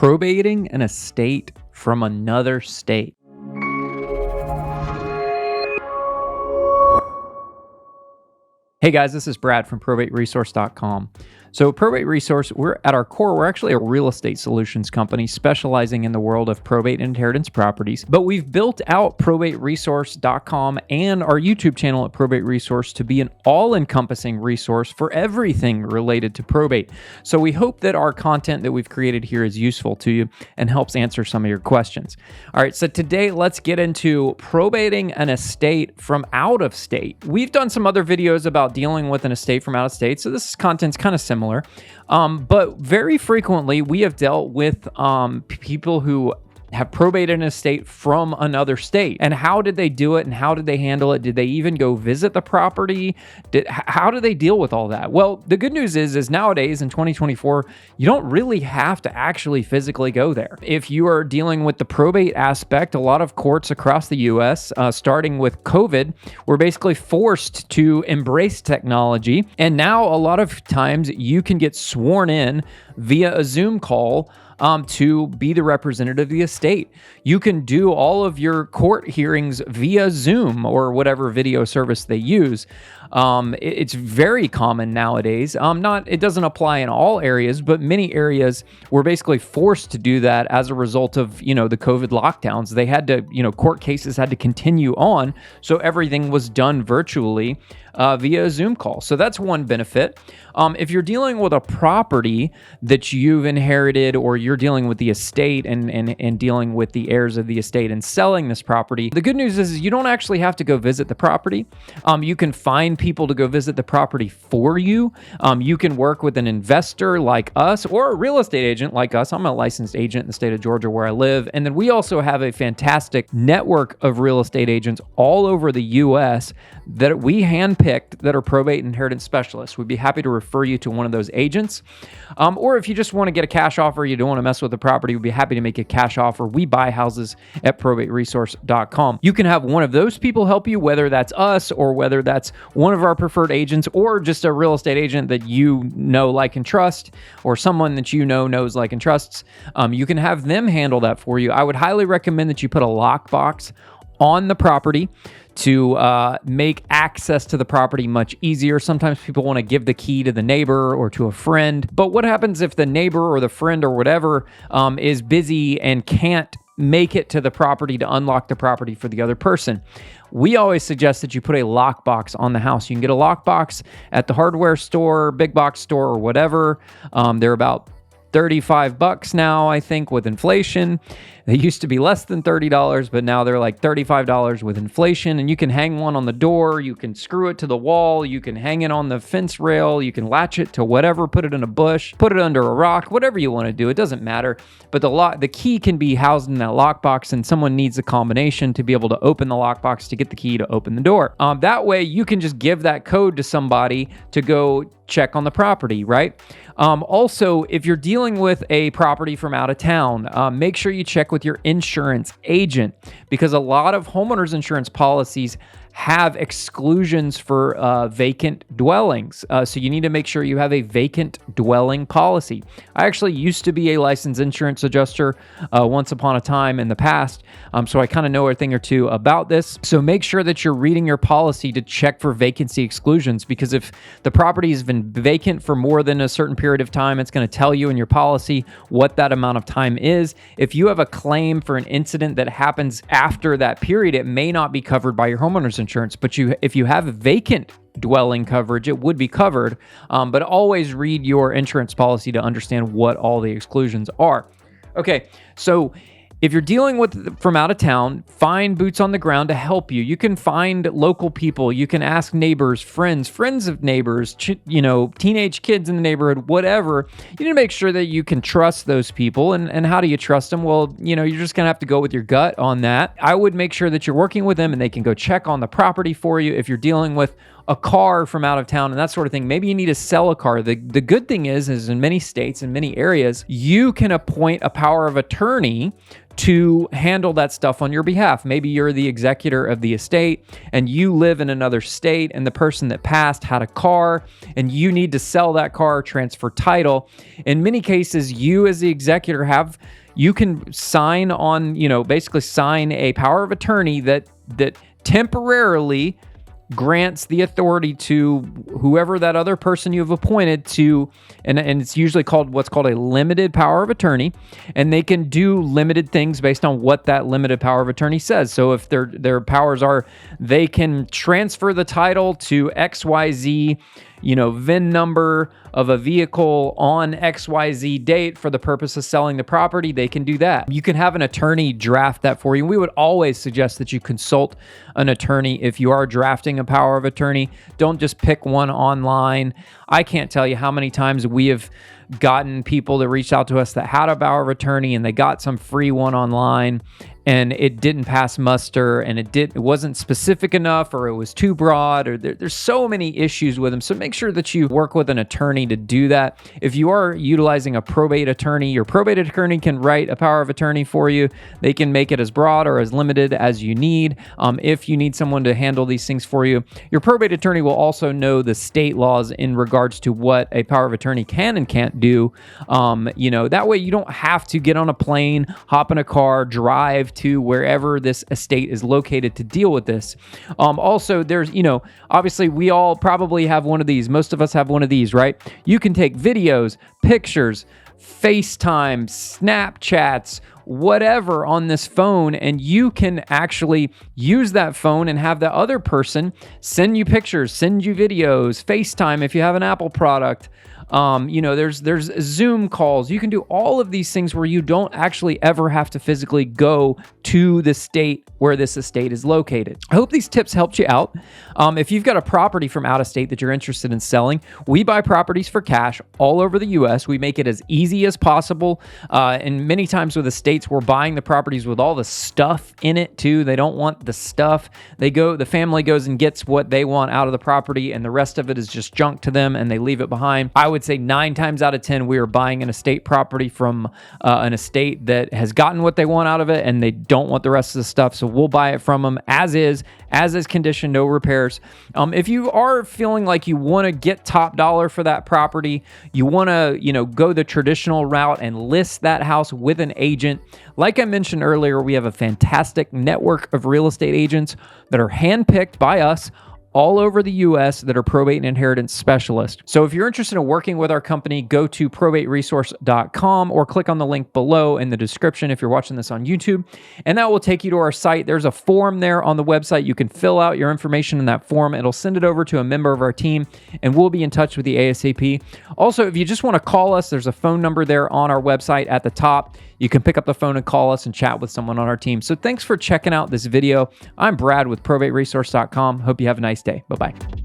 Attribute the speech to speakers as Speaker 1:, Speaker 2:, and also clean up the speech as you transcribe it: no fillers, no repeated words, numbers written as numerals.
Speaker 1: probating an estate from another state. Hey guys, this is Brad from probateresource.com. So Probate Resource, we're actually a real estate solutions company specializing in the world of probate and inheritance properties. But we've built out probateresource.com and our YouTube channel at Probate Resource to be an all-encompassing resource for everything related to probate. So we hope that our content that we've created here is useful to you and helps answer some of your questions. All right, so today let's get into probating an estate from out of state. We've done some other videos about dealing with an estate from out of state, so this content's kind of similar. But very frequently we have dealt with people who have probated an estate from another state. And how did they do it and how did they handle it? Did they even go visit the property? How do they deal with all that? Well, the good news is nowadays in 2024, you don't really have to actually physically go there. If you are dealing with the probate aspect, a lot of courts across the US, starting with COVID, were basically forced to embrace technology. And now a lot of times you can get sworn in via a Zoom call to be the representative of the estate. You can do all of your court hearings via Zoom or whatever video service they use. It's very common nowadays. It doesn't apply in all areas, but many areas were basically forced to do that as a result of, the COVID lockdowns. They had to, court cases had to continue on. So everything was done virtually via a Zoom call. So that's one benefit. If you're dealing with a property that you've inherited, or you're dealing with the estate and dealing with the heirs of the estate and selling this property, the good news is you don't actually have to go visit the property. You can find people to go visit the property for you. You can work with an investor like us or a real estate agent like us. I'm a licensed agent in the state of Georgia where I live. And then we also have a fantastic network of real estate agents all over the US that we handpicked that are probate and inheritance specialists. We'd be happy to refer you to one of those agents. Or if you just want to get a cash offer, you don't want to mess with the property, we'd be happy to make a cash offer. We buy houses at probateresource.com. You can have one of those people help you, whether that's us or whether that's one of our preferred agents or just a real estate agent that you know, like, and trust, or someone that you know, knows, like, and trusts. You can have them handle that for you. I would highly recommend that you put a lockbox on the property to make access to the property much easier. Sometimes people want to give the key to the neighbor or to a friend, but what happens if the neighbor or the friend or whatever is busy and can't make it to the property to unlock the property for the other person? We always suggest that you put a lockbox on the house. You can get a lockbox at the hardware store, big box store, or whatever. They're about $35 now, I think, with inflation. They used to be less than $30, but now they're like $35 with inflation. And you can hang one on the door, you can screw it to the wall, you can hang it on the fence rail, you can latch it to whatever, put it in a bush, put it under a rock, whatever you want to do. It doesn't matter. But the key can be housed in that lockbox, and someone needs a combination to be able to open the lockbox to get the key to open the door. That way you can just give that code to somebody to go check on the property, right? Also, if you're dealing with a property from out of town, make sure you check with your insurance agent, because a lot of homeowners insurance policies have exclusions for vacant dwellings. So you need to make sure you have a vacant dwelling policy. I actually used to be a licensed insurance adjuster once upon a time in the past, so I kind of know a thing or two about this. So make sure that you're reading your policy to check for vacancy exclusions, because if the property has been vacant for more than a certain period of time, it's going to tell you in your policy what that amount of time is. If you have a claim for an incident that happens after that period, it may not be covered by your homeowner's insurance, but if you have vacant dwelling coverage, it would be covered. But always read your insurance policy to understand what all the exclusions are. Okay, so if you're dealing with from out of town, find boots on the ground to help you. You can find local people. You can ask neighbors, friends of neighbors, teenage kids in the neighborhood, whatever. You need to make sure that you can trust those people. And how do you trust them? Well, you're just going to have to go with your gut on that. I would make sure that you're working with them and they can go check on the property for you. If you're dealing with a car from out of town and that sort of thing. Maybe you need to sell a car. The good thing is in many states, in many areas, you can appoint a power of attorney to handle that stuff on your behalf. Maybe you're the executor of the estate and you live in another state and the person that passed had a car and you need to sell that car, transfer title. In many cases, you as the executor you can sign on, basically sign a power of attorney that temporarily grants the authority to whoever that other person you've appointed to, and it's usually what's called a limited power of attorney, and they can do limited things based on what that limited power of attorney says. So if their powers are, they can transfer the title to XYZ, VIN number of a vehicle on XYZ date for the purpose of selling the property, they can do that. You can have an attorney draft that for you. We would always suggest that you consult an attorney if you are drafting a power of attorney. Don't just pick one online. I can't tell you how many times we have gotten people that reached out to us that had a power of attorney and they got some free one online and it didn't pass muster and it wasn't specific enough, or it was too broad, or there's so many issues with them. So make sure that you work with an attorney to do that. If you are utilizing a probate attorney, your probate attorney can write a power of attorney for you. They can make it as broad or as limited as you need. If you need someone to handle these things for you, your probate attorney will also know the state laws in regards to what a power of attorney can and can't do. That way you don't have to get on a plane, hop in a car, drive to wherever this estate is located to deal with this. Also, there's, obviously we all probably have one of these. Most of us have one of these, right? You can take videos, pictures, FaceTime, Snapchats, whatever on this phone, and you can actually use that phone and have the other person send you pictures, send you videos, FaceTime if you have an Apple product. There's Zoom calls. You can do all of these things where you don't actually ever have to physically go to the state where this estate is located. I hope these tips helped you out. If you've got a property from out of state that you're interested in selling, we buy properties for cash all over the U.S. We make it as easy as possible. And many times with estates, we're buying the properties with all the stuff in it too. They don't want the stuff. The family goes and gets what they want out of the property, and the rest of it is just junk to them, and they leave it behind. I would say 9 times out of 10, we are buying an estate property from an estate that has gotten what they want out of it, and they don't want the rest of the stuff. So we'll buy it from them as is condition, no repairs. If you are feeling like you want to get top dollar for that property, you want to, go the traditional route and list that house with an agent. Like I mentioned earlier, we have a fantastic network of real estate agents that are handpicked by us all over the U.S. that are probate and inheritance specialists. So if you're interested in working with our company, go to probateresource.com or click on the link below in the description if you're watching this on YouTube, and that will take you to our site. There's a form there on the website. You can fill out your information in that form. It'll send it over to a member of our team, and we'll be in touch with you ASAP. Also, if you just want to call us, there's a phone number there on our website at the top. You can pick up the phone and call us and chat with someone on our team. So thanks for checking out this video. I'm Brad with probateresource.com. Hope you have a nice day. Bye-bye.